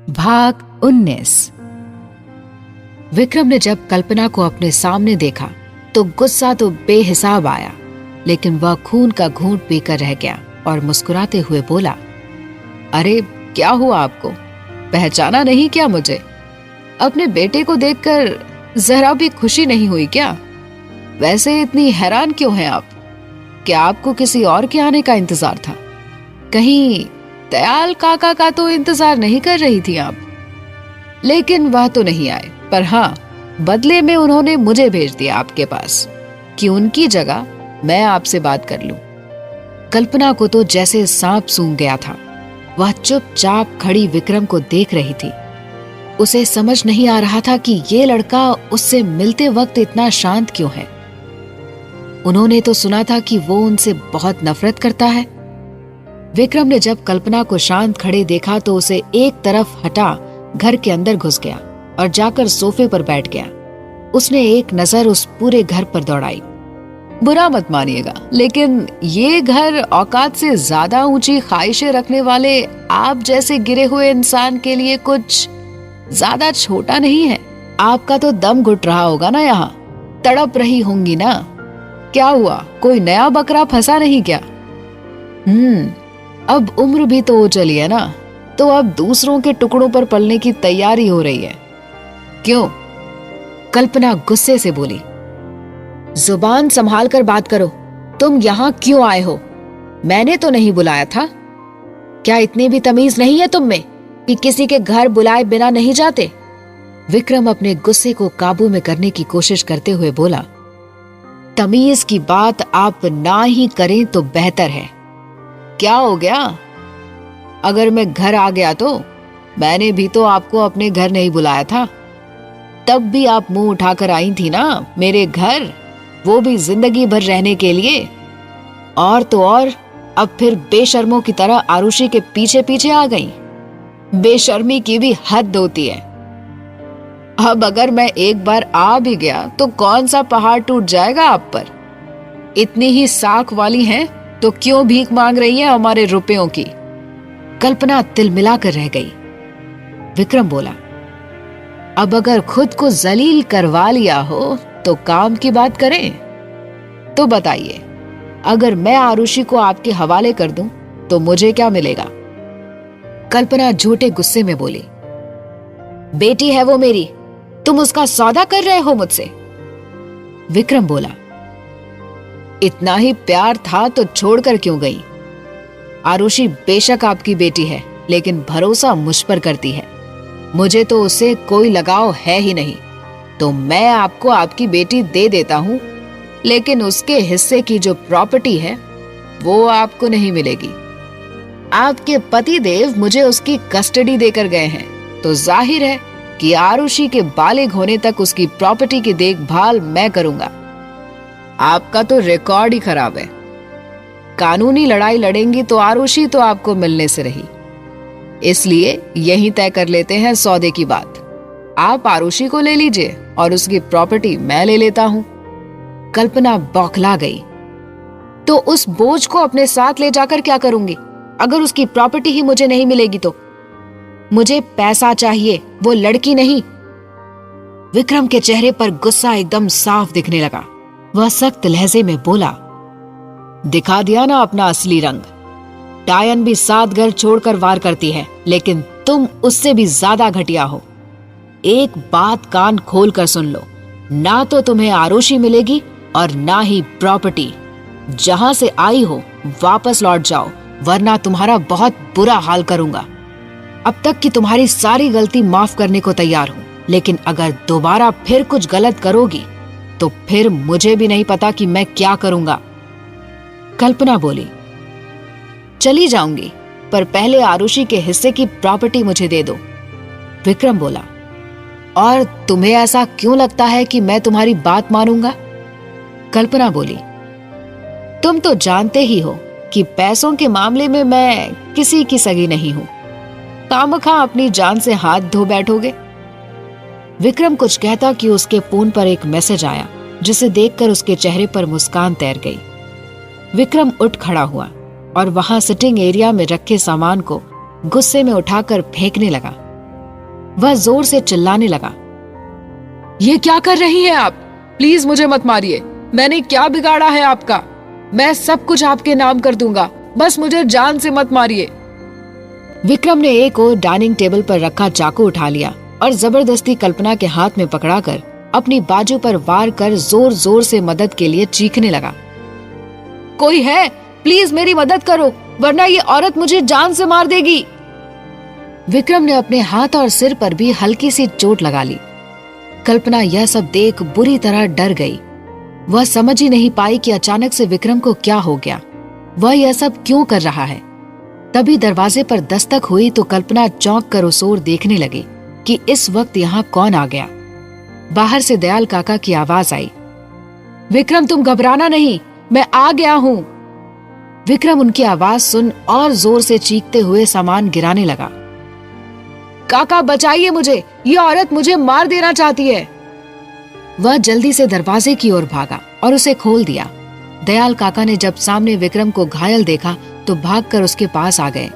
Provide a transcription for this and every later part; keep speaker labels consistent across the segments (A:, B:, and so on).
A: भाग 19। विक्रम ने जब कल्पना को अपने सामने देखा तो गुस्सा तो बेहिसाब आया, लेकिन वह खून का घूंट पीकर रह गया और मुस्कुराते हुए बोला, अरे क्या हुआ आपको? पहचाना नहीं क्या मुझे? अपने बेटे को देखकर जरा भी खुशी नहीं हुई क्या? वैसे इतनी हैरान क्यों हैं आप? क्या आपको किसी और के आने का इंतजार था? कहीं दयाल काका का तो इंतजार नहीं कर रही थी आप? लेकिन वह तो नहीं आए, पर हाँ, बदले में उन्होंने मुझे भेज दिया आपके पास कि उनकी जगह मैं आपसे बात कर लूं। कल्पना को तो जैसे सांप सूंघ गया था। वह चुपचाप खड़ी विक्रम को देख रही थी। उसे समझ नहीं आ रहा था कि ये लड़का उससे मिलते वक्त इतना शांत क्यों है। उन्होंने तो सुना था कि वो उनसे बहुत नफरत करता है। विक्रम ने जब कल्पना को शांत खड़े देखा तो उसे एक तरफ हटा घर के अंदर घुस गया और जाकर सोफे पर बैठ गया। उसने एक नजर उस पूरे घर पर दौड़ाई। बुरा मत मानिएगा, लेकिन ये घर औकात से ज्यादा ऊंची ख्वाहिशें रखने वाले आप जैसे गिरे हुए इंसान के लिए कुछ ज्यादा छोटा नहीं है। आपका तो दम घुट रहा होगा ना, यहाँ तड़प रही होंगी ना। क्या हुआ, कोई नया बकरा फंसा नहीं क्या? अब उम्र भी तो चली है ना, तो अब दूसरों के टुकड़ों पर पलने की तैयारी हो रही है। क्यों? कल्पना गुस्से से बोली। जुबान संभाल कर बात करो। तुम यहाँ क्यों आए हो? मैंने तो नहीं बुलाया था। क्या इतनी भी तमीज नहीं है तुम में कि किसी के घर बुलाए बिना नहीं जाते? विक्रम अपने गुस्से को काबू में करने की कोशिश करते हुए बोला, तमीज की बात आप ना ही करें तो बेहतर है। क्या हो गया? अगर मैं घर आ गया तो? मैंने भी तो आपको अपने घर नहीं बुलाया था। तब भी आप मुंह उठाकर आई थी ना मेरे घर, वो भी जिंदगी भर रहने के लिए। और तो और अब फिर बेशर्मों की तरह आरुषि के पीछे पीछे आ गई। बेशर्मी की भी हद होती है। अब अगर मैं एक बार आ भी गया तो कौन सा पहाड़ टूट जाएगा आप पर? इतनी ही साख वाली हैं तो क्यों भीख मांग रही है हमारे रुपयों की? कल्पना तिलमिला कर रह गई। विक्रम बोला, अब अगर खुद को जलील करवा लिया हो तो काम की बात करें। तो बताइए, अगर मैं आरुषि को आपके हवाले कर दूं तो मुझे क्या मिलेगा? कल्पना झूठे गुस्से में बोली, बेटी है वो मेरी, तुम उसका सौदा कर रहे हो मुझसे? विक्रम बोला, इतना ही प्यार था तो छोड़कर क्यों गई? आरुषि बेशक आपकी बेटी है, लेकिन भरोसा मुझ पर करती है। मुझे तो उससे कोई लगाव है ही नहीं, तो मैं आपको आपकी बेटी दे देता हूं, लेकिन उसके हिस्से की जो प्रॉपर्टी है वो आपको नहीं मिलेगी। आपके पति देव मुझे उसकी कस्टडी देकर गए हैं, तो जाहिर है कि आरुषि के बालिग होने तक उसकी प्रॉपर्टी की देखभाल मैं करूंगा। आपका तो रिकॉर्ड ही खराब है। कानूनी लड़ाई लड़ेंगी तो आरुषि तो आपको मिलने से रही। इसलिए यही तय कर लेते हैं सौदे की बात। आप आरुषि को ले लीजिए और उसकी प्रॉपर्टी मैं ले लेता हूं। कल्पना बौखला गई। तो उस बोझ को अपने साथ ले जाकर क्या करूंगी अगर उसकी प्रॉपर्टी ही मुझे नहीं मिलेगी तो? मुझे पैसा चाहिए, वो लड़की नहीं। विक्रम के चेहरे पर गुस्सा एकदम साफ दिखने लगा। वह सख्त लहजे में बोला, दिखा दिया ना अपना असली रंग। टायन भी 7 घर छोड़कर वार करती है, लेकिन तुम उससे भी ज्यादा घटिया हो। एक बात कान खोल कर सुन लो, ना तो तुम्हें आरुषि मिलेगी और ना ही प्रॉपर्टी। जहां से आई हो वापस लौट जाओ, वरना तुम्हारा बहुत बुरा हाल करूंगा। अब तक की तुम्हारी सारी गलती माफ करने को तैयार हूं, लेकिन अगर दोबारा फिर कुछ गलत करोगी तो फिर मुझे भी नहीं पता कि मैं क्या करूंगा। कल्पना बोली, चली जाऊंगी, पर पहले आरुषि के हिस्से की प्रॉपर्टी मुझे दे दो। विक्रम बोला, और तुम्हें ऐसा क्यों लगता है कि मैं तुम्हारी बात मानूंगा? कल्पना बोली, तुम तो जानते ही हो कि पैसों के मामले में मैं किसी की सगी नहीं हूं। खामखा अपनी जान से हाथ धो बैठोगे। विक्रम कुछ कहता कि उसके फोन पर एक मैसेज आया, जिसे देखकर उसके चेहरे पर मुस्कान तैर गई। विक्रम उठ खड़ा हुआ और वहां सिटिंग एरिया में रखे सामान को गुस्से में उठाकर फेंकने लगा। वह जोर से चिल्लाने लगा, ये क्या कर रही हैं आप? प्लीज मुझे मत मारिए। मैंने क्या बिगाड़ा है आपका? मैं सब कुछ आपके नाम कर दूंगा, बस मुझे जान से मत मारिए। विक्रम ने एक और डाइनिंग टेबल पर रखा चाकू उठा लिया और जबरदस्ती कल्पना के हाथ में पकड़ाकर अपनी बाजू पर वार कर जोर जोर से मदद के लिए चीखने लगा, कोई है? प्लीज मेरी मदद करो, वरना ये औरत मुझे जान से मार देगी। विक्रम ने अपने हाथ और सिर पर भी हल्की सी चोट लगा ली। कल्पना यह सब देख बुरी तरह डर गई। वह समझ ही नहीं पाई कि अचानक से विक्रम को क्या हो गया, वह यह सब क्यों कर रहा है। तभी दरवाजे पर दस्तक हुई तो कल्पना चौंक कर उस ओर देखने लगी कि इस वक्त यहाँ कौन आ गया। बाहर से दयाल काका की आवाज आई, विक्रम तुम घबराना नहीं, मैं आ गया हूं। विक्रम उनकी आवाज सुन और जोर से चीखते हुए सामान गिराने लगा, काका बचाइए मुझे, ये औरत मुझे मार देना चाहती है। वह जल्दी से दरवाजे की ओर भागा और उसे खोल दिया। दयाल काका ने जब सामने विक्रम को घायल देखा तो भागकर उसके पास आ गए।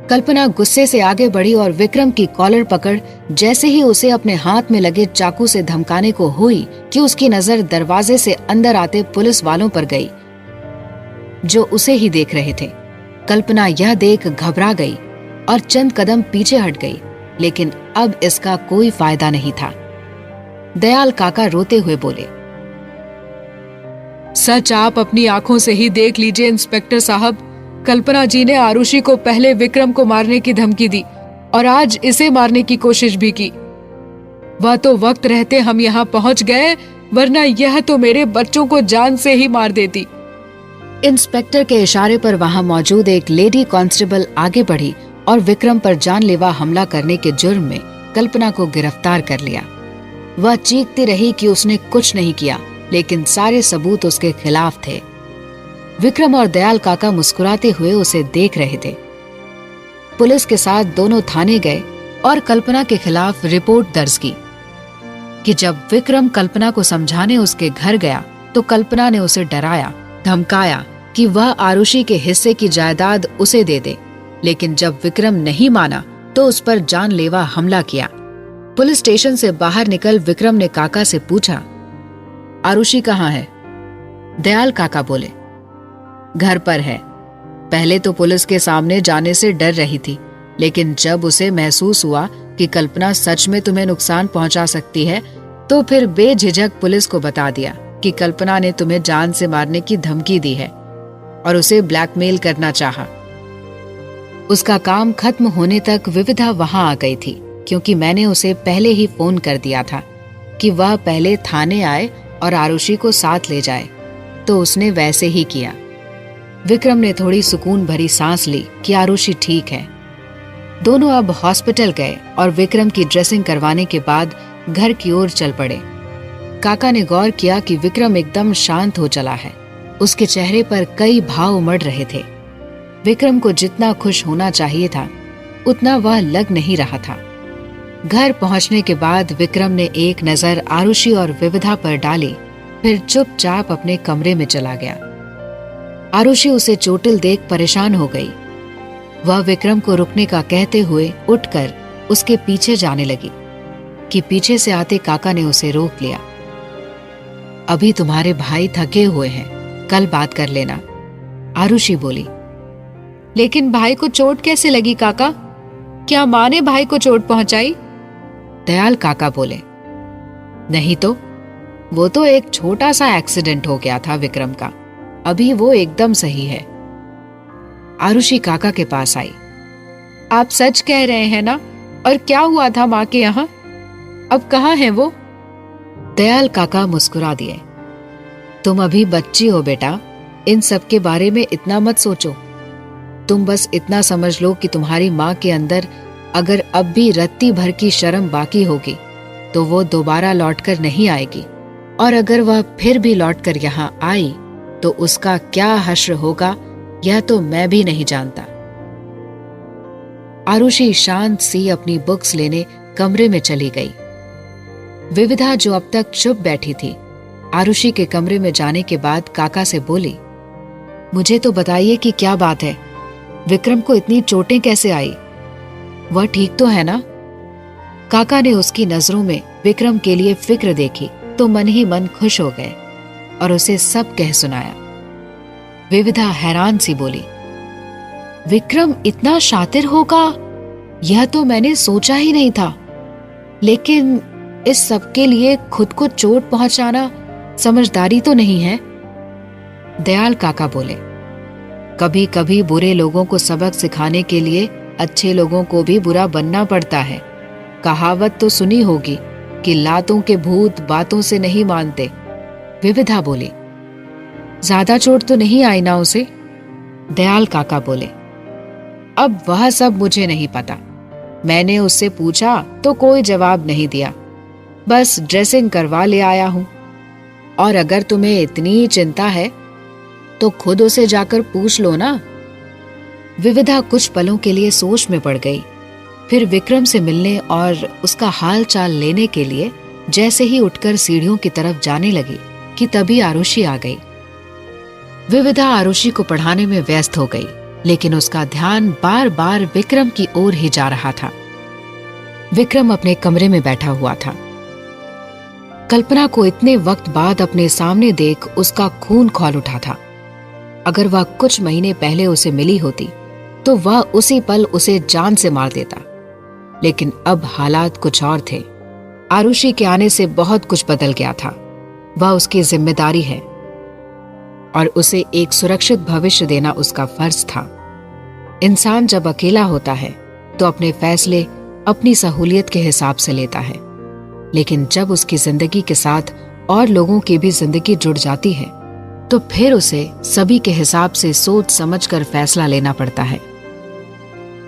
A: कल्पना गुस्से से आगे बढ़ी और विक्रम की कॉलर पकड़ जैसे ही उसे अपने हाथ में लगे चाकू से धमकाने को हुई कि उसकी नजर दरवाजे से अंदर आते पुलिस वालों पर गई जो उसे ही देख रहे थे। कल्पना यह देख घबरा गई और चंद कदम पीछे हट गई, लेकिन अब इसका कोई फायदा नहीं था। दयाल काका रोते हुए बोले, सच आप अपनी आंखों से ही देख लीजिए इंस्पेक्टर साहब, कल्पना जी ने आरुषि को पहले विक्रम को मारने की धमकी दी और आज इसे मारने की कोशिश भी की। वह तो वक्त रहते हम यहाँ पहुंच गए, वरना यह तो मेरे बच्चों को जान से ही मार देती। इंस्पेक्टर के इशारे पर वहां मौजूद एक लेडी कांस्टेबल आगे बढ़ी और विक्रम पर जानलेवा हमला करने के जुर्म में कल्पना को गिरफ्तार कर लिया। वह चीखती रही कि उसने कुछ नहीं किया, लेकिन सारे सबूत उसके खिलाफ थे। विक्रम और दयाल काका मुस्कुराते हुए उसे देख रहे थे। पुलिस के साथ दोनों थाने गए और कल्पना के खिलाफ रिपोर्ट दर्ज की कि जब विक्रम कल्पना को समझाने उसके घर गया तो कल्पना ने उसे डराया, धमकाया कि वह आरुषि के हिस्से की जायदाद उसे दे दे, लेकिन जब विक्रम नहीं माना तो उस पर जानलेवा हमला किया। पुलिस स्टेशन से बाहर निकल विक्रम ने काका से पूछा, आरुषि कहाँ है? दयाल काका बोले, घर पर है। पहले तो पुलिस के सामने जाने से डर रही थी, लेकिन जब उसे महसूस हुआ कि कल्पना सच में तुम्हें नुकसान पहुंचा सकती है तो फिर बेझिझक पुलिस को बता दिया कि कल्पना ने तुम्हें जान से मारने की धमकी दी है और उसे ब्लैकमेल करना चाहा। उसका काम खत्म होने तक विविधा वहां आ गई थी, क्योंकि मैंने उसे पहले ही फोन कर दिया था कि वह पहले थाने आए और आरुषि को साथ ले जाए, तो उसने वैसे ही किया। विक्रम ने थोड़ी सुकून भरी सांस ली कि आरुषि ठीक है। दोनों अब हॉस्पिटल गए और विक्रम की ड्रेसिंग करवाने के बाद घर की ओर चल पड़े। काका ने गौर किया कि विक्रम एकदम शांत हो चला है। उसके चेहरे पर कई भाव उमड़ रहे थे। विक्रम को जितना खुश होना चाहिए था उतना वह लग नहीं रहा था। घर पहुंचने के बाद विक्रम ने एक नजर आरुषि और विविधा पर डाली, फिर चुपचाप अपने कमरे में चला गया। आरुषि उसे चोटिल देख परेशान हो गई। वह विक्रम को रुकने का कहते हुए उठकर उसके पीछे जाने लगी कि पीछे से आते काका ने उसे रोक लिया। अभी तुम्हारे भाई थके हुए हैं, कल बात कर लेना, आरुषि बोली। लेकिन भाई को चोट कैसे लगी काका? क्या माँ ने भाई को चोट पहुंचाई? दयाल काका बोले। नहीं तो, वो तो एक छोटा सा एक्सीडेंट हो गया था विक्रम का, अभी वो एकदम सही है। आरुषि काका के पास आई। आप सच कह रहे हैं ना? और क्या हुआ था माँ के यहाँ? अब कहाँ है वो? दयाल काका मुस्कुरा दिए। तुम अभी बच्ची हो बेटा, इन सब के बारे में इतना मत सोचो। तुम बस इतना समझ लो कि तुम्हारी माँ के अंदर अगर अब भी रत्ती भर की शर्म बाकी होगी तो वो दोबारा लौटकर नहीं आएगी, और अगर वह फिर भी लौटकर यहाँ आई तो उसका क्या हश्र होगा यह तो मैं भी नहीं जानता। आरुषि शांत सी अपनी बुक्स लेने कमरे में चली गई। विविधा जो अब तक चुप बैठी थी, आरुषि के कमरे में जाने के बाद काका से बोली, मुझे तो बताइए कि क्या बात है, विक्रम को इतनी चोटें कैसे आई? वह ठीक तो है ना? काका ने उसकी नजरों में विक्रम के लिए फिक्र देखी तो मन ही मन खुश हो गए और उसे सब कह सुनाया। विविधा हैरान सी बोली, विक्रम इतना शातिर होगा, यह तो मैंने सोचा ही नहीं था। लेकिन इस सब के लिए खुद को चोट पहुंचाना समझदारी तो नहीं है। दयाल काका बोले, कभी कभी बुरे लोगों को सबक सिखाने के लिए अच्छे लोगों को भी बुरा बनना पड़ता है। कहावत तो सुनी होगी कि लातों के भूत बातों से नहीं मानते। विविधा बोली, ज्यादा चोट तो नहीं आई ना उसे? दयाल काका बोले, अब वह सब मुझे नहीं पता। मैंने उससे पूछा तो कोई जवाब नहीं दिया, बस ड्रेसिंग करवा ले आया हूं। और अगर तुम्हें इतनी चिंता है तो खुद उसे जाकर पूछ लो ना। विविधा कुछ पलों के लिए सोच में पड़ गई। फिर विक्रम से मिलने और उसका हाल चाल लेने के लिए जैसे ही उठकर सीढ़ियों की तरफ जाने लगी कि तभी आरुषि आ गई। विविधा आरुषि को पढ़ाने में व्यस्त हो गई, लेकिन उसका ध्यान बार बार विक्रम की ओर ही जा रहा था। विक्रम अपने कमरे में बैठा हुआ था। कल्पना को इतने वक्त बाद अपने सामने देख उसका खून खौल उठा था। अगर वह कुछ महीने पहले उसे मिली होती तो वह उसी पल उसे जान से मार देता। लेकिन अब हालात कुछ और थे। आरुषि के आने से बहुत कुछ बदल गया था। वह उसकी जिम्मेदारी है और उसे एक सुरक्षित भविष्य देना उसका फर्ज था। इंसान जब अकेला होता है तो अपने फैसले अपनी सहूलियत के हिसाब से लेता है, लेकिन जब उसकी जिंदगी के साथ और लोगों की भी जिंदगी जुड़ जाती है तो फिर उसे सभी के हिसाब से सोच समझकर फैसला लेना पड़ता है।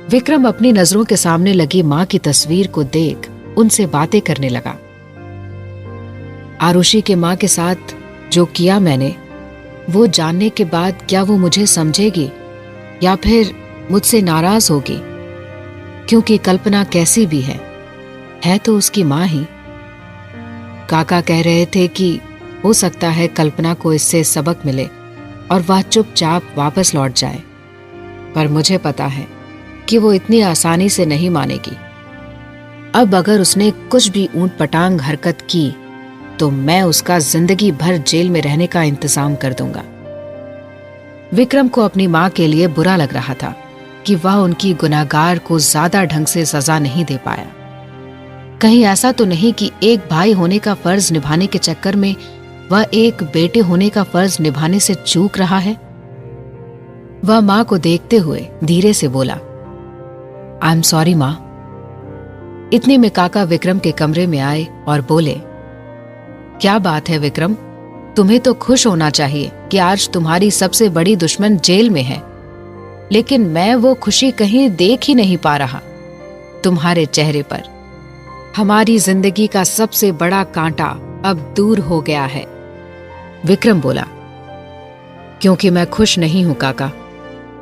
A: विक्रम अपनी नजरों के सामने लगी मां की तस्वीर को देख उनसे बातें करने लगा। आरुषि के मां के साथ जो किया मैंने, वो जानने के बाद क्या वो मुझे समझेगी या फिर मुझसे नाराज होगी? क्योंकि कल्पना कैसी भी है तो उसकी मां ही। काका कह रहे थे कि हो सकता है कल्पना को इससे सबक मिले और वह चुपचाप वापस लौट जाए, पर मुझे पता है कि वो इतनी आसानी से नहीं मानेगी। अब अगर उसने कुछ भी ऊंट पटांग हरकत की तो मैं उसका जिंदगी भर जेल में रहने का इंतजाम कर दूंगा। विक्रम को अपनी मां के लिए बुरा लग रहा था कि वह उनकी गुनाहगार को ज्यादा ढंग से सजा नहीं दे पाया। कहीं ऐसा तो नहीं कि एक भाई होने का फर्ज निभाने के चक्कर में वह एक बेटे होने का फर्ज निभाने से चूक रहा है? वह मां को देखते हुए धीरे से बोला, आई एम सॉरी मां। इतने में काका विक्रम के कमरे में आए और बोले, क्या बात है विक्रम, तुम्हें तो खुश होना चाहिए कि आज तुम्हारी सबसे बड़ी दुश्मन जेल में है, लेकिन मैं वो खुशी कहीं देख ही नहीं पा रहा तुम्हारे चेहरे पर। हमारी जिंदगी का सबसे बड़ा कांटा अब दूर हो गया है। विक्रम बोला, क्योंकि मैं खुश नहीं हूं काका।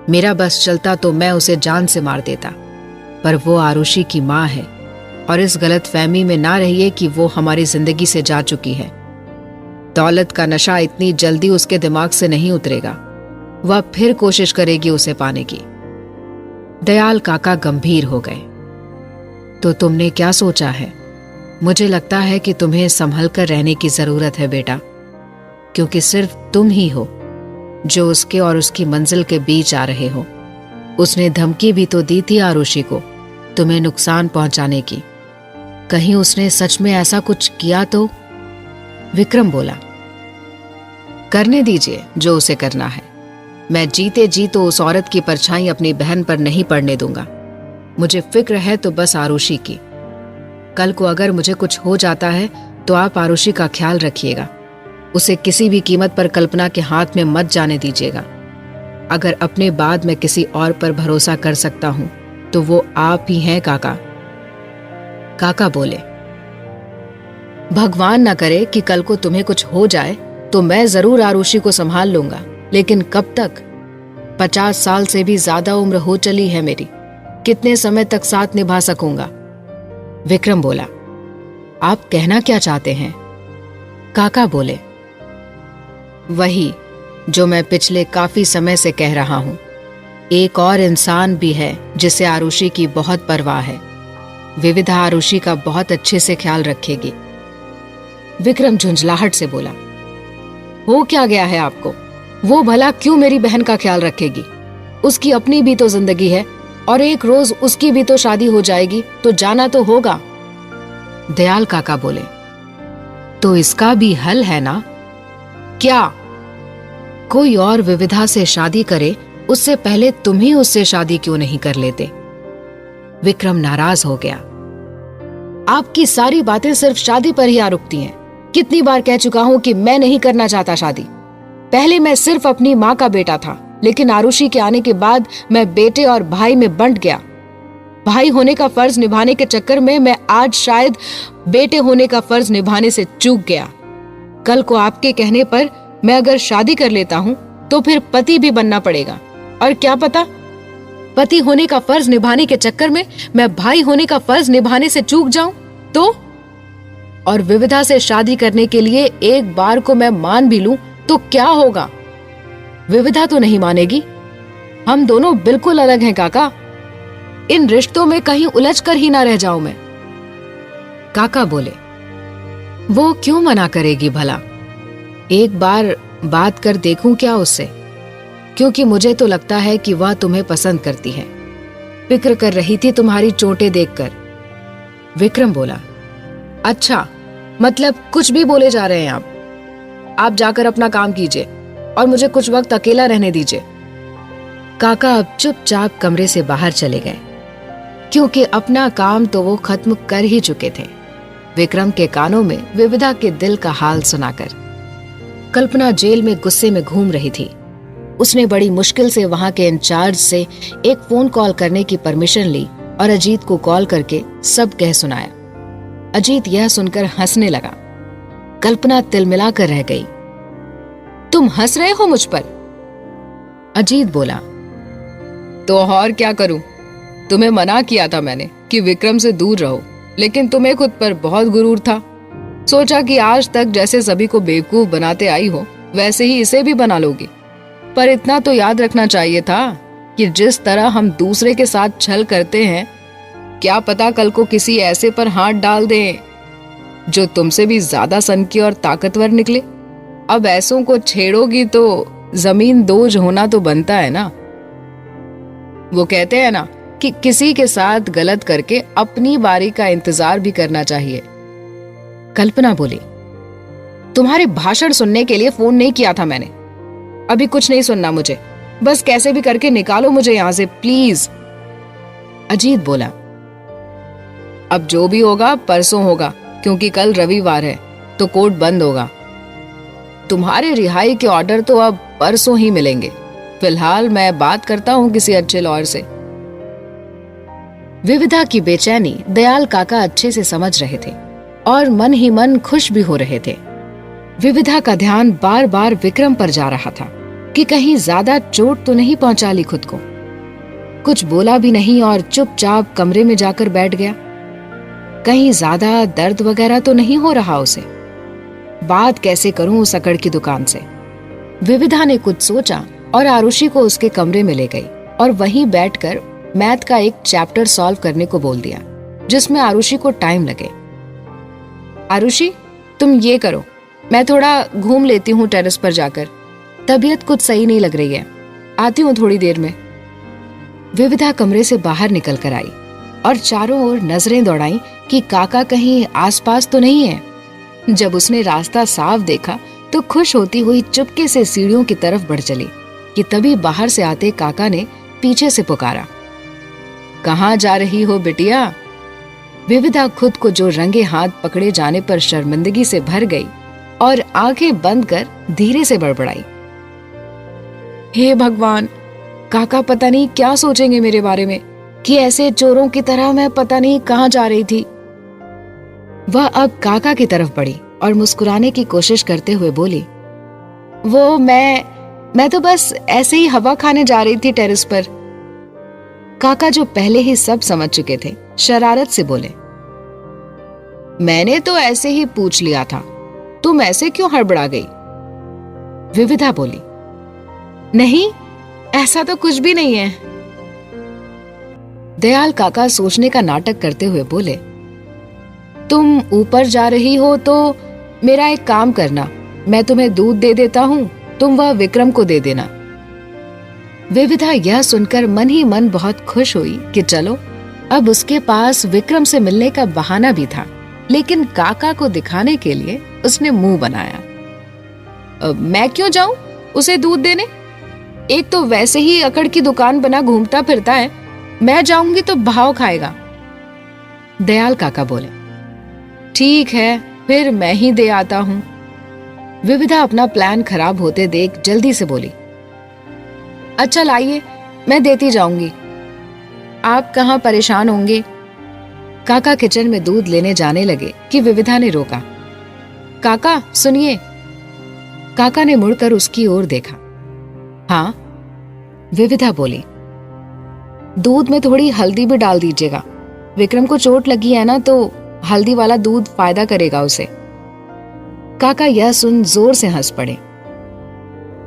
A: मेरा बस चलता तो मैं उसे जान से मार देता, पर वो आरुषि की मां है और इस गलत फहमी में ना रहिए कि वो हमारी जिंदगी से जा चुकी है। दौलत का नशा इतनी जल्दी उसके दिमाग से नहीं उतरेगा। वह फिर कोशिश करेगी उसे पाने की। दयाल काका गंभीर हो गए। तो तुमने क्या सोचा है? मुझे लगता है कि तुम्हें संभल कर रहने की जरूरत है बेटा, क्योंकि सिर्फ तुम ही हो जो उसके और उसकी मंजिल के बीच आ रहे हो। उसने धमकी भी तो दी थी आरुषि को तुम्हें नुकसान पहुंचाने की। कहीं उसने सच में ऐसा कुछ किया तो? विक्रम बोला, करने दीजिए जो उसे करना है। मैं जीते जी तो उस औरत की परछाई अपनी बहन पर नहीं पड़ने दूंगा। मुझे फिक्र है तो बस आरुषि की। कल को अगर मुझे कुछ हो जाता है तो आप आरुषि का ख्याल रखिएगा। उसे किसी भी कीमत पर कल्पना के हाथ में मत जाने दीजिएगा। अगर अपने बाद में किसी और पर भरोसा कर सकता हूं तो वो आप ही हैं काका। काका बोले, भगवान ना करे कि कल को तुम्हें कुछ हो जाए तो मैं जरूर आरुषि को संभाल लूंगा, लेकिन कब तक? 50 साल से भी ज्यादा उम्र हो चली है मेरी। कितने समय तक साथ निभा सकूंगा? विक्रम बोला, आप कहना क्या चाहते हैं? काका बोले, वही जो मैं पिछले काफी समय से कह रहा हूं। एक और इंसान भी है जिसे आरुषि की बहुत परवाह है। विविधा आरुषि का बहुत अच्छे से ख्याल रखेगी। विक्रम झुंझलाहट से बोला, हो क्या गया है आपको? वो भला क्यों मेरी बहन का ख्याल रखेगी? उसकी अपनी भी तो जिंदगी है और एक रोज उसकी भी तो शादी हो जाएगी, तो जाना तो होगा। दयाल काका बोले, तो इसका भी हल है ना? क्या? कोई और विविधा से शादी करे उससे पहले तुम ही उससे शादी क्यों नहीं कर लेते? विक्रम नाराज हो गया। आपकी सारी बातें सिर्फ शादी पर ही आ रुकती हैं। कितनी बार कह चुका हूं कि मैं नहीं करना चाहता शादी। पहले मैं सिर्फ अपनी माँ का बेटा था, लेकिन आरुषि के आने के बाद मैं बेटे और भाई में बंट गया। भाई होने का फर्ज निभाने के चक्कर में मैं आज शायद बेटे होने का फर्ज निभाने से चूक गया। कल को आपके कहने पर मैं अगर शादी कर लेता हूं तो फिर पति भी बनना पड़ेगा, और क्या पता पति होने का फर्ज निभाने के चक्कर में मैं भाई होने का फर्ज निभाने से चूक जाऊं तो? और विविधा से शादी करने के लिए एक बार को मैं मान भी लूं तो क्या होगा? विविधा तो नहीं मानेगी। हम दोनों बिल्कुल अलग हैं काका। इन रिश्तों में कहीं उलझ कर ही ना रह जाऊं मैं। काका बोले, वो क्यों मना करेगी भला? एक बार बात कर देखूं क्या उससे, क्योंकि मुझे तो लगता है कि वह तुम्हें पसंद करती है। फिक्र कर रही थी तुम्हारी चोटें देखकर। विक्रम बोला, अच्छा, मतलब कुछ भी बोले जा रहे हैं आप जाकर अपना काम कीजिए और मुझे कुछ वक्त अकेला रहने दीजिए। काका अब चुपचाप कमरे से बाहर चले गए, क्योंकि अपना काम तो वो खत्म कर ही चुके थे। विक्रम के कानों में विविधा के दिल का हाल सुनाकर कल्पना जेल में गुस्से में घूम रही थी। उसने बड़ी मुश्किल से वहां के इंचार्ज से एक फोन कॉल करने की परमिशन ली और अजीत को कॉल करके सब कह सुनाया। अजीत यह सुनकर हंसने लगा। कल्पना तिलमिला कर रह गई। तुम हंस रहे हो मुझ पर? अजीत बोला, तो और क्या करूं? तुम्हें मना किया था मैंने कि विक्रम से दूर रहो, लेकिन तुम्हें खुद पर बहुत गुरूर था। सोचा कि आज तक जैसे सभी को बेवकूफ बनाते आई हो, वैसे ही इसे भी बना लोगी। पर इतना तो याद रखना चाहिए था कि जिस तरह हम दूसरे के साथ छल करते हैं, क्या पता कल को किसी ऐसे पर हाथ डाल दें जो तुमसे भी ज्यादा सनकी और ताकतवर निकले। अब ऐसों को छेड़ोगी तो जमीन दोज होना तो बनता है ना। वो कहते हैं ना कि किसी के साथ गलत करके अपनी बारी का इंतजार भी करना चाहिए। कल्पना बोली, तुम्हारे भाषण सुनने के लिए फोन नहीं किया था मैंने। अभी कुछ नहीं सुनना मुझे, बस कैसे भी करके निकालो मुझे यहां से प्लीज। अजीत बोला, अब जो भी होगा परसों होगा, क्योंकि कल रविवार है तो कोर्ट बंद होगा। तुम्हारे रिहाई के ऑर्डर तो अब परसों ही मिलेंगे। फिलहाल मैं बात करता हूं किसी अच्छे लॉयर से। विविधा की बेचैनी दयाल काका अच्छे से समझ रहे थे और मन ही मन खुश भी हो रहे थे। विविधा का ध्यान बार बार विक्रम पर जा रहा था कि कहीं ज्यादा चोट तो नहीं पहुंचा ली खुद को। कुछ बोला भी नहीं और चुपचाप कमरे में जाकर बैठ गया। कहीं ज्यादा दर्द वगैरह तो नहीं हो रहा उसे। बात कैसे करूं उस अकड़ की दुकान से? विविधा ने कुछ सोचा और आरुषि को उसके कमरे में ले गई और वहीं बैठकर मैथ का एक चैप्टर सॉल्व करने को बोल दिया, जिसमें आरुषि को टाइम लगे। आरुषि, तुम ये करो, मैं थोड़ा घूम लेती हूँ टेरेस पर जाकर। तबीयत कुछ सही नहीं लग रही है, आती हूँ थोड़ी देर में। विविधा कमरे से बाहर निकल कर आई और चारों ओर नजरें दौड़ाई कि काका कहीं आसपास तो नहीं है। जब उसने रास्ता साफ देखा तो खुश होती हुई चुपके से सीढ़ियों की तरफ बढ़ चली कि तभी बाहर से आते काका ने पीछे से पुकारा, कहाँ जा रही हो बिटिया? विविधा खुद को जो रंगे हाथ पकड़े जाने पर शर्मिंदगी से भर गई और आंखें बंद कर धीरे से बड़बड़ाई, हे भगवान, काका पता नहीं क्या सोचेंगे मेरे बारे में कि ऐसे चोरों की तरह मैं पता नहीं कहाँ जा रही थी। वह अब काका की तरफ बढ़ी और मुस्कुराने की कोशिश करते हुए बोली, वो मैं तो बस ऐसे ही हवा खाने जा रही थी टेरेस पर। काका जो पहले ही सब समझ चुके थे, शरारत से बोले, मैंने तो ऐसे ही पूछ लिया था, तुम ऐसे क्यों हड़बड़ा गई? विविधा बोली, नहीं, ऐसा तो कुछ भी नहीं है। दयाल काका सोचने का नाटक करते हुए बोले, तुम ऊपर जा रही हो तो मेरा एक काम करना, मैं तुम्हें दूध दे देता हूं, तुम वह विक्रम को दे देना। विविधा यह सुनकर मन ही मन बहुत खुश हुई कि चलो अब उसके पास विक्रम से मिलने का बहाना भी था, लेकिन काका को दिखाने के लिए उसने मुंह बनाया। मैं क्यों जाऊं उसे दूध देने? एक तो वैसे ही अकड़ की दुकान बना घूमता फिरता है, मैं जाऊंगी तो भाव खाएगा। दयाल काका बोले, ठीक है फिर मैं ही दे आता हूं। विविधा अपना प्लान खराब होते देख जल्दी से बोली, अच्छा लाइए, मैं देती जाऊंगी, आप कहां परेशान होंगे। काका किचन में दूध लेने जाने लगे कि विविधा ने रोका। काका सुनिए। काका ने मुड़कर उसकी ओर देखा। हाँ, विविधा बोली, दूध में थोड़ी हल्दी भी डाल दीजिएगा, विक्रम को चोट लगी है ना, तो हल्दी वाला दूध फायदा करेगा उसे। काका यह सुन जोर से हंस पड़े।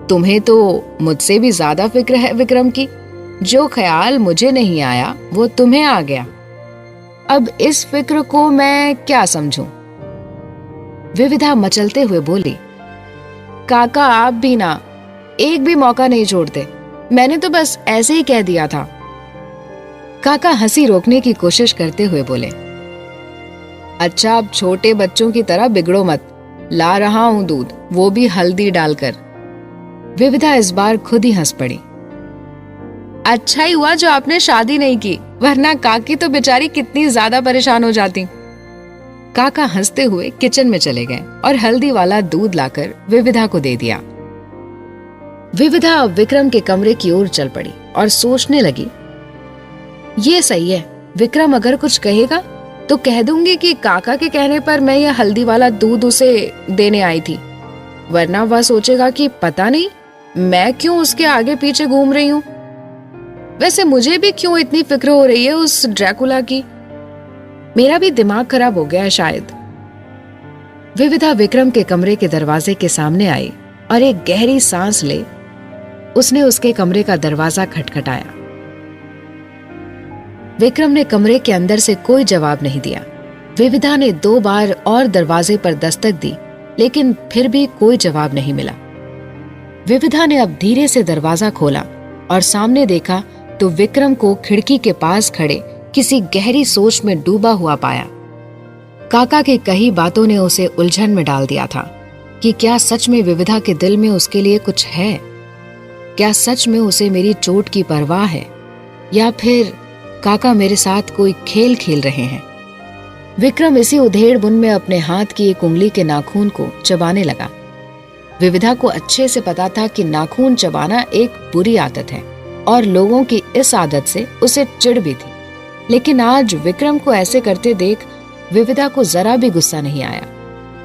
A: तुम्हें तो मुझसे भी ज्यादा फिक्र है विक्रम की, जो ख्याल मुझे नहीं आया वो तुम्हें आ गया, अब इस फिक्र को मैं क्या समझूं। विविधा मचलते हुए बोली, काका आप भी ना एक भी मौका नहीं छोड़ते, मैंने तो बस ऐसे ही कह दिया था। काका हंसी रोकने की कोशिश करते हुए बोले, अच्छा अब छोटे बच्चों की तरह बिगड़ो मत, ला रहा हूं दूध, वो भी हल्दी डालकर। विविधा इस बार खुद ही हंस पड़ी। अच्छा ही हुआ जो आपने शादी नहीं की, वरना काकी तो बेचारी कितनी ज्यादा परेशान हो जाती। काका हंसते हुए किचन में चले गए और हल्दी वाला दूध लाकर विविधा को दे दिया। विविधा विक्रम के कमरे की ओर चल पड़ी और सोचने लगी, ये सही है, विक्रम अगर कुछ कहेगा तो कह दूंगी कि काका के कहने पर मैं यह हल्दी वाला दूध उसे देने आई थी, वरना वह सोचेगा कि पता नहीं मैं क्यों उसके आगे पीछे घूम रही हूं। वैसे मुझे भी क्यों इतनी फिक्र हो रही है उस ड्रैकुला की, मेरा भी दिमाग खराब हो गया है शायद। विविधा विक्रम के कमरे के दरवाजे के सामने आई और एक गहरी सांस ले उसने उसके कमरे का दरवाजा खटखटाया। विक्रम ने कमरे के अंदर से कोई जवाब नहीं दिया। विविधा ने 2 बार और दरवाजे पर दस्तक दी, लेकिन फिर भी कोई जवाब नहीं मिला। विविधा ने अब धीरे से दरवाजा खोला और सामने देखा तो विक्रम को खिड़की के पास खड़े किसी गहरी सोच में डूबा हुआ पाया। काका की कही बातों ने उसे उलझन में डाल दिया था कि क्या सच में विविधा के दिल में उसके लिए कुछ है, क्या सच में उसे मेरी चोट की परवाह है, या फिर काका मेरे साथ कोई खेल खेल रहे हैं। विक्रम इसी उधेड़ बुन में अपने हाथ की एक उंगली के नाखून को चबाने लगा। विविधा को अच्छे से पता था कि नाखून चबाना एक बुरी आदत है और लोगों की इस आदत से उसे चिढ़ भी थी, लेकिन आज विक्रम को ऐसे करते देख विविधा को जरा भी गुस्सा नहीं आया,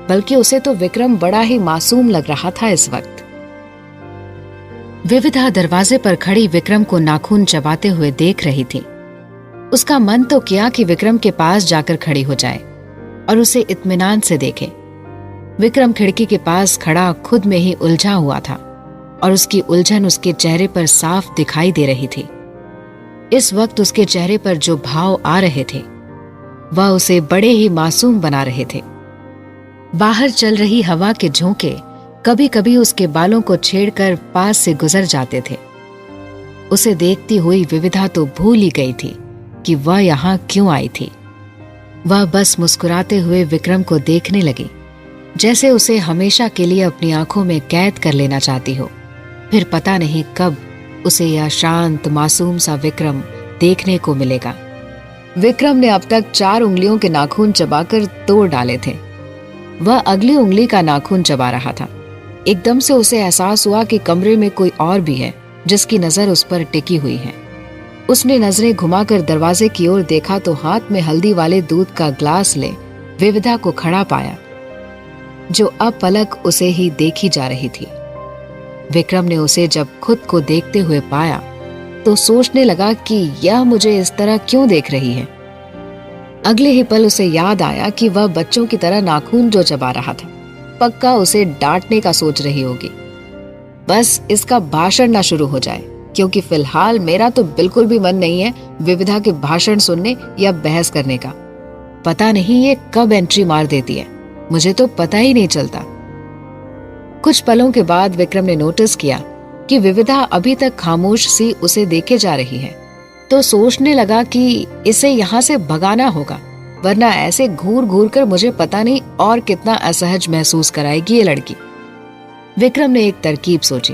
A: बल्कि उसे तो विक्रम बड़ा ही मासूम लग रहा था इस वक्त। विविधा दरवाजे पर खड़ी विक्रम को नाखून चबाते हुए देख रही थी। उसका मन तो किया कि विक्रम के पास जाकर खड़ी हो जाए और उसे इत्मीनान से देखे। विक्रम खिड़की के पास खड़ा खुद में ही उलझा हुआ था और उसकी उलझन उसके चेहरे पर साफ दिखाई दे रही थी। इस वक्त उसके चेहरे पर जो भाव आ रहे थे वह उसे बड़े ही मासूम बना रहे थे। बाहर चल रही हवा के झोंके कभी कभी उसके बालों को छेड़कर पास से गुजर जाते थे। उसे देखती हुई विविधा तो भूल ही गई थी कि वह यहाँ क्यों आई थी। वह बस मुस्कुराते हुए विक्रम को देखने लगी, जैसे उसे हमेशा के लिए अपनी आंखों में कैद कर लेना चाहती हो। फिर पता नहीं कब उसे यह शांत मासूम सा विक्रम देखने को मिलेगा। विक्रम ने अब तक 4 उंगलियों के नाखून चबाकर तोड़ डाले थे। वह अगली उंगली का नाखून चबा रहा था। एकदम से उसे एहसास हुआ कि कमरे में कोई और भी है जिसकी नजर उस पर टिकी हुई है। उसने नजरें घुमाकर दरवाजे की ओर देखा तो हाथ में हल्दी वाले दूध का ग्लास ले विविधा को खड़ा पाया, जो अब पलक उसे ही देखी जा रही थी। विक्रम ने उसे जब खुद को देखते हुए पाया तो सोचने लगा कि यह मुझे इस तरह क्यों देख रही है। अगले ही पल उसे याद आया कि वह बच्चों की तरह नाखून जो चबा रहा था, पक्का उसे डांटने का सोच रही होगी। बस इसका भाषण ना शुरू हो जाए, क्योंकि फिलहाल मेरा तो बिल्कुल भी मन नहीं है विविधा के भाषण सुनने या बहस करने का। पता नहीं ये कब एंट्री मार देती है, मुझे तो पता ही नहीं चलता। कुछ पलों के बाद विक्रम ने नोटिस किया कि विविधा अभी तक खामोश सी उसे देखे जा रही है, तो सोचने लगा कि इसे यहाँ से भगाना होगा, वरना ऐसे घूर घूर कर मुझे पता नहीं और कितना असहज महसूस कराएगी ये लड़की। विक्रम ने एक तरकीब सोची।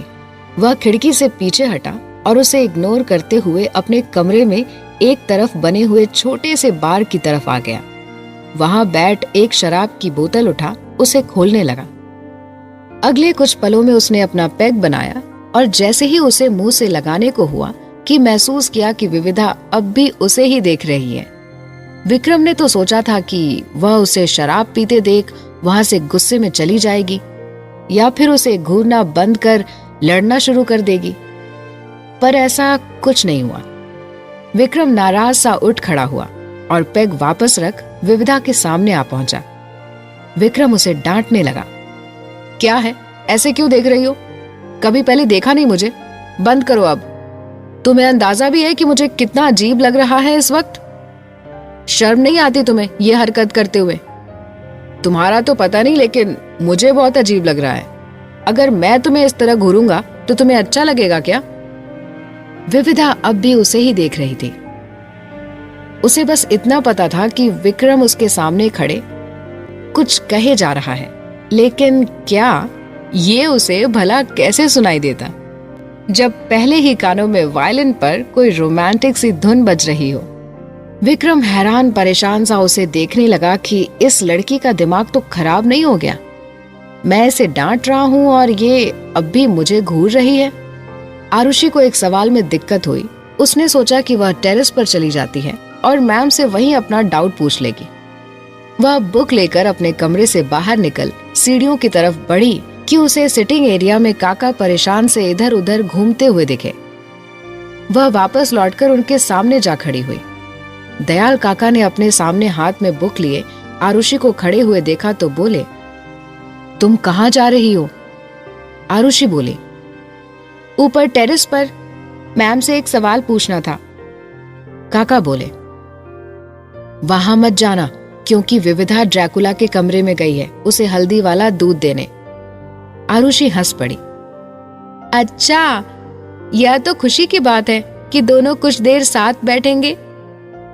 A: वह खिड़की से पीछे हटा और उसे इग्नोर करते हुए अपने कमरे में एक तरफ बने हुए छोटे से बार की तरफ आ गया। वहां बैठ एक शराब की बोतल उठा उसे खोलने लगा। अगले कुछ पलों में उसने अपना पैग बनाया और जैसे ही उसे मुंह से लगाने को हुआ कि महसूस किया कि विविधा अब भी उसे ही देख रही है। विक्रम ने तो सोचा था कि वह उसे शराब पीते देख वहां से गुस्से में चली जाएगी या फिर उसे घूरना बंद कर लड़ना शुरू कर देगी, पर ऐसा कुछ नहीं हुआ। विक्रम नाराज सा उठ खड़ा हुआ और पैग वापस रख विविधा के सामने आ पहुंचा। विक्रम उसे डांटने लगा। क्या है, ऐसे क्यों देख रही हो? कभी पहले देखा नहीं मुझे? बंद करो अब। तुम्हें अंदाजा भी है कि मुझे कितना अजीब लग रहा है इस वक्त? शर्म नहीं आती तुम्हें ये हरकत करते हुए? तुम्हारा तो पता नहीं, लेकिन मुझे बहुत अजीब लग रहा है। अगर मैं तुम्हें इस तरह घूरूंगा तो तुम्हें अच्छा लगेगा क्या? विविधा अब भी उसे ही देख रही थी। उसे बस इतना पता था कि विक्रम उसके सामने खड़े कुछ कहे जा रहा है, लेकिन क्या ये उसे भला कैसे सुनाई देता जब पहले ही कानों में वायलिन पर कोई रोमांटिक सी धुन बज रही हो। विक्रम हैरान परेशान सा उसे देखने लगा कि इस लड़की का दिमाग तो खराब नहीं हो गया। मैं इसे डांट रहा हूं और ये अब भी मुझे घूर रही है। आरुषि को एक सवाल में दिक्कत हुई। उसने सोचा कि वह टेरेस पर चली जाती है और मैम से वहीं अपना डाउट पूछ लेगी। वह बुक लेकर अपने कमरे से बाहर निकल सीढ़ियों की तरफ बढ़ी कि उसे सिटिंग एरिया में काका परेशान से इधर उधर घूमते हुए दिखे। वह वापस लौटकर उनके सामने जा खड़ी हुई। दयाल काका ने अपने सामने हाथ में बुक लिए आरुषि को खड़े हुए देखा तो बोले, तुम कहाँ जा रही हो? आरुषि बोली, ऊपर टेरेस पर, मैम से एक सवाल पूछना था। काका बोले, वहां मत जाना क्योंकि विविधा ड्रैकुला के कमरे में गई है उसे हल्दी वाला दूध देने। आरुषि हंस पड़ी। अच्छा, यह तो खुशी की बात है कि दोनों कुछ देर साथ बैठेंगे।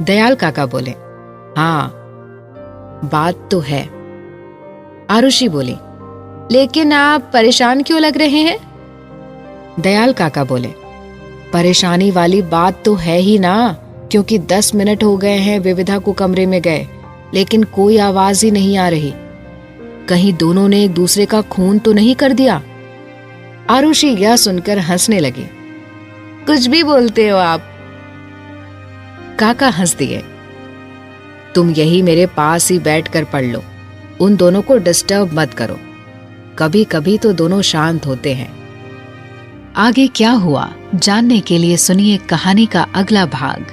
A: दयाल काका बोले, हाँ बात तो है। आरुषि बोली, लेकिन आप परेशान क्यों लग रहे हैं? दयाल काका बोले, परेशानी वाली बात तो है ही ना, क्योंकि 10 मिनट हो गए हैं विविधा को कमरे में गए, लेकिन कोई आवाज ही नहीं आ रही। कहीं दोनों ने एक दूसरे का खून तो नहीं कर दिया? आरुषि यह सुनकर हंसने लगी। कुछ भी बोलते हो आप। काका हंस दिए। तुम यही मेरे पास ही बैठकर पढ़ लो, उन दोनों को डिस्टर्ब मत करो, कभी कभी तो दोनों शांत होते हैं। आगे क्या हुआ जानने के लिए सुनिए कहानी का अगला भाग।